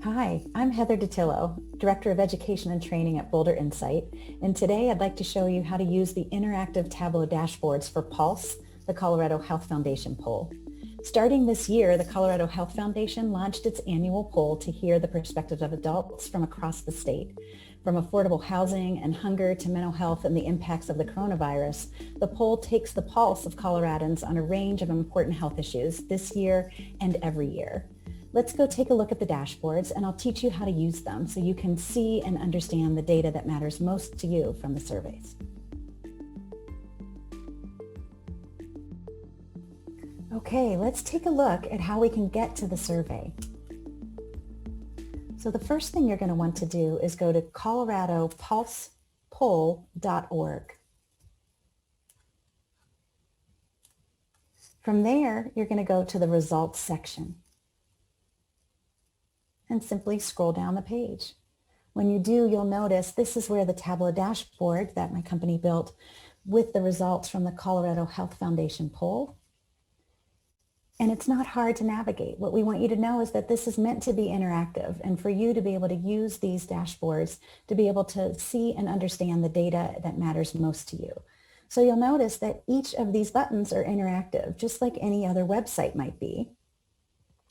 Hi, I'm Heather Ditillo, Director of Education and Training at Boulder Insight, and today I'd like to show you how to use the interactive Tableau dashboards for Pulse, the Colorado Health Foundation poll. Starting this year, the Colorado Health Foundation launched its annual poll to hear the perspectives of adults from across the state. From affordable housing and hunger to mental health and the impacts of the coronavirus, the poll takes the pulse of Coloradans on a range of important health issues this year and every year. Let's go take a look at the dashboards and I'll teach you how to use them so you can see and understand the data that matters most to you from the surveys. Okay, let's take a look at how we can get to the survey. So the first thing you're going to want to do is go to coloradopulsepoll.org. From there, you're going to go to the results section and simply scroll down the page. When you do, you'll notice this is where the Tableau dashboard that my company built with the results from the Colorado Health Foundation poll. And it's not hard to navigate. What we want you to know is that this is meant to be interactive and for you to be able to use these dashboards to be able to see and understand the data that matters most to you. So you'll notice that each of these buttons are interactive, just like any other website might be.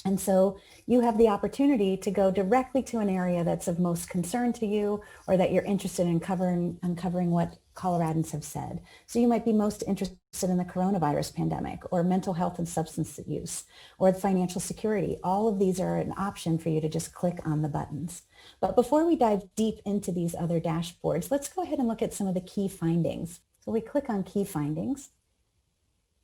And so you have the opportunity to go directly to an area that's of most concern to you or that you're interested in uncovering what Coloradans have said. So you might be most interested in the coronavirus pandemic or mental health and substance use or financial security. All of these are an option for you to just click on the buttons. But before we dive deep into these other dashboards, let's go ahead and look at some of the key findings. So we click on key findings.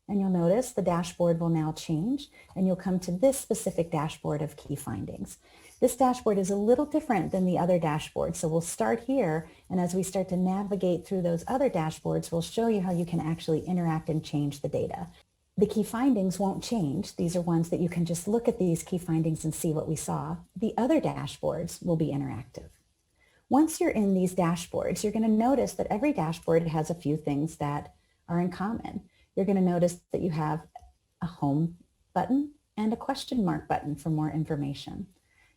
And you'll notice the dashboard will now change and you'll come to this specific dashboard of key findings. This dashboard is a little different than the other dashboards. So we'll start here. And as we start to navigate through those other dashboards, we'll show you how you can actually interact and change the data. The key findings won't change. These are ones that you can just look at these key findings and see what we saw. The other dashboards will be interactive. Once you're in these dashboards, you're going to notice that every dashboard has a few things that are in common. You're going to notice that you have a home button and a question mark button for more information.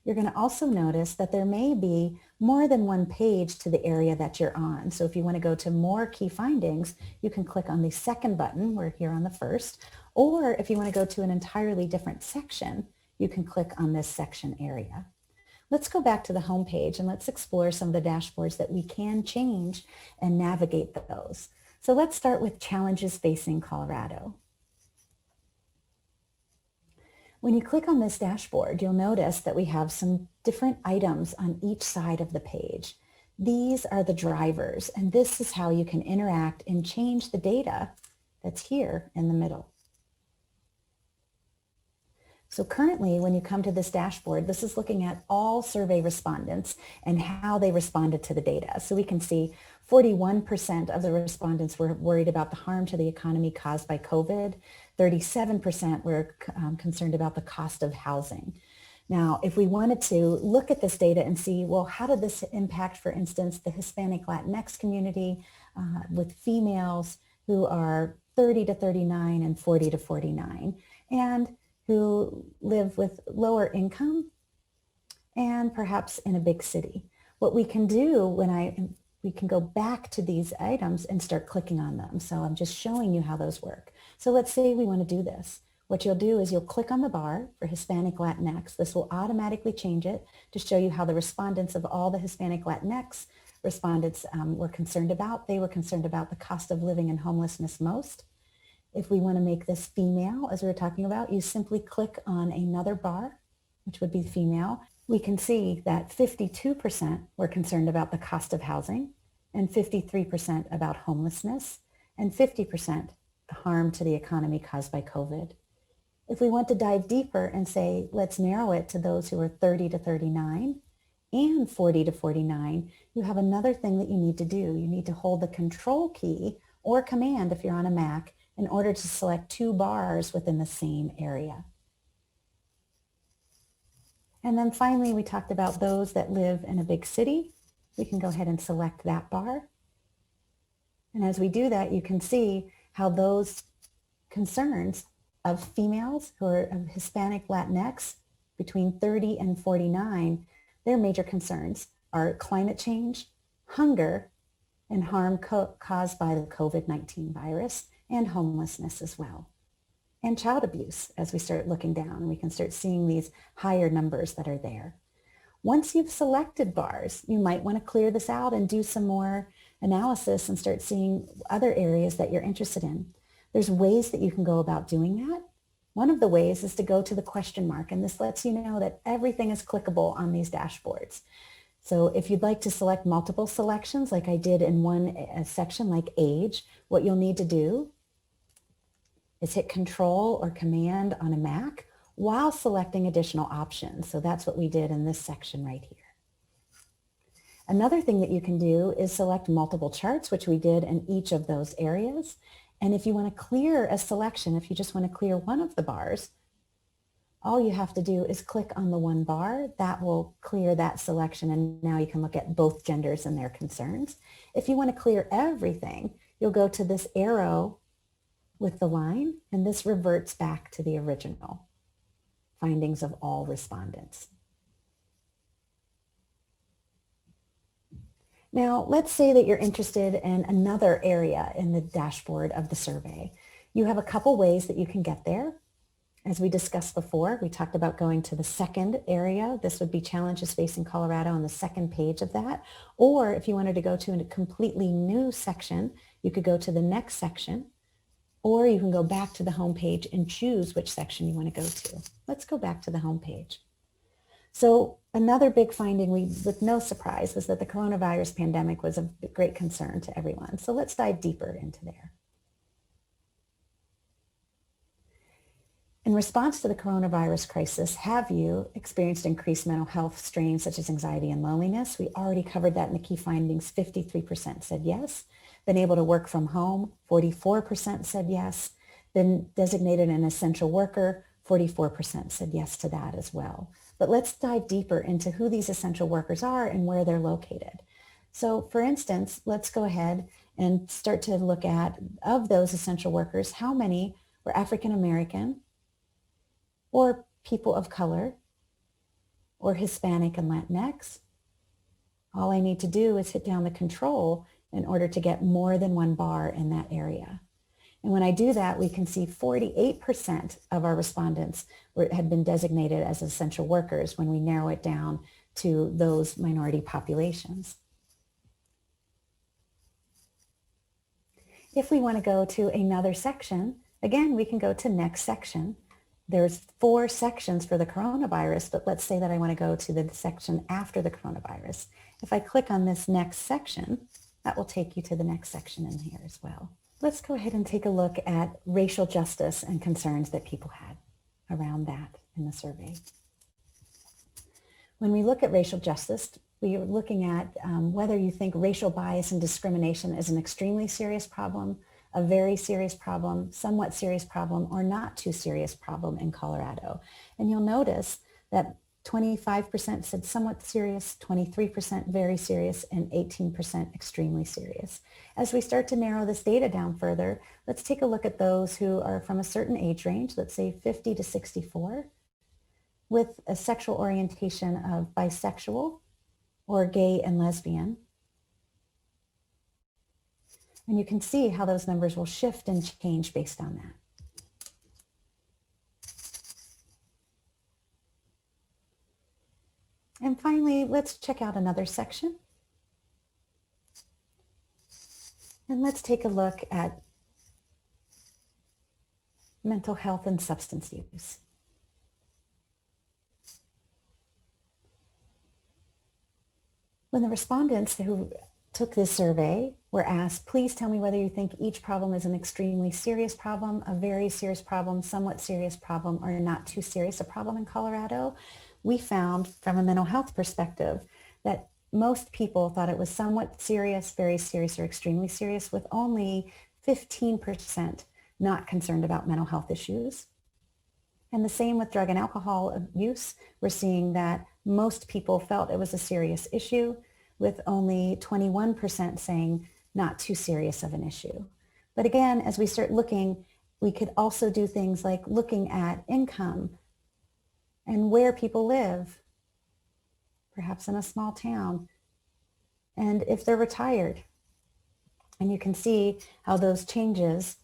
You're going to also notice that there may be more than one page to the area that you're on. So if you want to go to more key findings, you can click on the second button. We're here on the first. Or if you want to go to an entirely different section, you can click on this section area. Let's go back to the home page and let's explore some of the dashboards that we can change and navigate those. So let's start with challenges facing Colorado. When you click on this dashboard, you'll notice that we have some different items on each side of the page. These are the drivers, and this is how you can interact and change the data that's here in the middle. So currently, when you come to this dashboard, this is looking at all survey respondents and how they responded to the data. So we can see 41% of the respondents were worried about the harm to the economy caused by COVID. 37% were concerned about the cost of housing. Now, if we wanted to look at this data and see, well, how did this impact, for instance, the Hispanic Latinx community with females who are 30 to 39 and 40 to 49, and who live with lower income and perhaps in a big city. What we can do we can go back to these items and start clicking on them. So I'm just showing you how those work. So let's say we want to do this. What you'll do is you'll click on the bar for Hispanic Latinx. This will automatically change it to show you how the respondents of all the Hispanic Latinx respondents were concerned about. They were concerned about the cost of living and homelessness most. If we want to make this female, as we were talking about, you simply click on another bar, which would be female. We can see that 52% were concerned about the cost of housing and 53% about homelessness and 50% the harm to the economy caused by COVID. If we want to dive deeper and say, let's narrow it to those who are 30 to 39 and 40 to 49, you have another thing that you need to do. You need to hold the control key or command if you're on a Mac in order to select two bars within the same area. And then finally, we talked about those that live in a big city. We can go ahead and select that bar. And as we do that, you can see how those concerns of females who are of Hispanic Latinx between 30 and 49 Their major concerns are climate change, hunger, and harm caused by the COVID-19 virus, and homelessness as well. And child abuse. As we start looking down, we can start seeing these higher numbers that are there. Once you've selected bars, you might want to clear this out and do some more analysis and start seeing other areas that you're interested in. There's ways that you can go about doing that. One of the ways is to go to the question mark, and this lets you know that everything is clickable on these dashboards. So if you'd like to select multiple selections, like I did in one section, like age, what you'll need to do is hit Control or Command on a Mac while selecting additional options. So that's what we did in this section right here. Another thing that you can do is select multiple charts, which we did in each of those areas. And if you want to clear a selection, if you just want to clear one of the bars, all you have to do is click on the one bar. That will clear that selection, and now you can look at both genders and their concerns. If you want to clear everything, you'll go to this arrow with the line, and this reverts back to the original findings of all respondents. Now, let's say that you're interested in another area in the dashboard of the survey. You have a couple ways that you can get there. As we discussed before, we talked about going to the second area. This would be challenges facing Colorado on the second page of that. Or if you wanted to go to a completely new section, you could go to the next section, or you can go back to the home page and choose which section you want to go to. Let's go back to the home page. So another big finding, with no surprise, was that the coronavirus pandemic was of great concern to everyone. So let's dive deeper into there. In response to the coronavirus crisis, have you experienced increased mental health strains such as anxiety and loneliness? We already covered that in the key findings. 53% said yes. Been able to work from home, 44% said yes. Been designated an essential worker, 44% said yes to that as well. But let's dive deeper into who these essential workers are and where they're located. So for instance, let's go ahead and start to look at, of those essential workers, how many were African American, or people of color, or Hispanic and Latinx. All I need to do is hit down the control in order to get more than one bar in that area. And when I do that, we can see 48% of our respondents had been designated as essential workers when we narrow it down to those minority populations. If we want to go to another section, again, we can go to next section. There's 4 sections for the coronavirus, but let's say that I want to go to the section after the coronavirus. If I click on this next section, that will take you to the next section in here as well. Let's go ahead and take a look at racial justice and concerns that people had around that in the survey. When we look at racial justice, we are looking at whether you think racial bias and discrimination is an extremely serious problem, a very serious problem, somewhat serious problem, or not too serious problem in Colorado. And you'll notice that 25% said somewhat serious, 23% very serious, and 18% extremely serious. As we start to narrow this data down further, let's take a look at those who are from a certain age range, let's say 50 to 64, with a sexual orientation of bisexual or gay and lesbian. And you can see how those numbers will shift and change based on that. And finally, let's check out another section. And let's take a look at mental health and substance use. When the respondents who took this survey were asked, please tell me whether you think each problem is an extremely serious problem, a very serious problem, somewhat serious problem, or not too serious a problem in Colorado, we found from a mental health perspective that most people thought it was somewhat serious, very serious, or extremely serious, with only 15% not concerned about mental health issues. And the same with drug and alcohol use. We're seeing that most people felt it was a serious issue, with only 21% saying not too serious of an issue. But again, as we start looking, we could also do things like looking at income and where people live, perhaps in a small town, and if they're retired. And you can see how those changes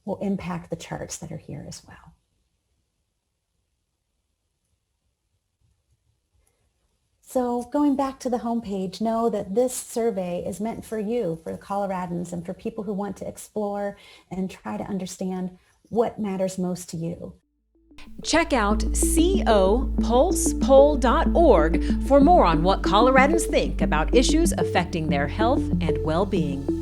will impact the charts that are here as well. So going back to the homepage, know that this survey is meant for you, for the Coloradans, and for people who want to explore and try to understand what matters most to you. Check out copulsepoll.org for more on what Coloradans think about issues affecting their health and well-being.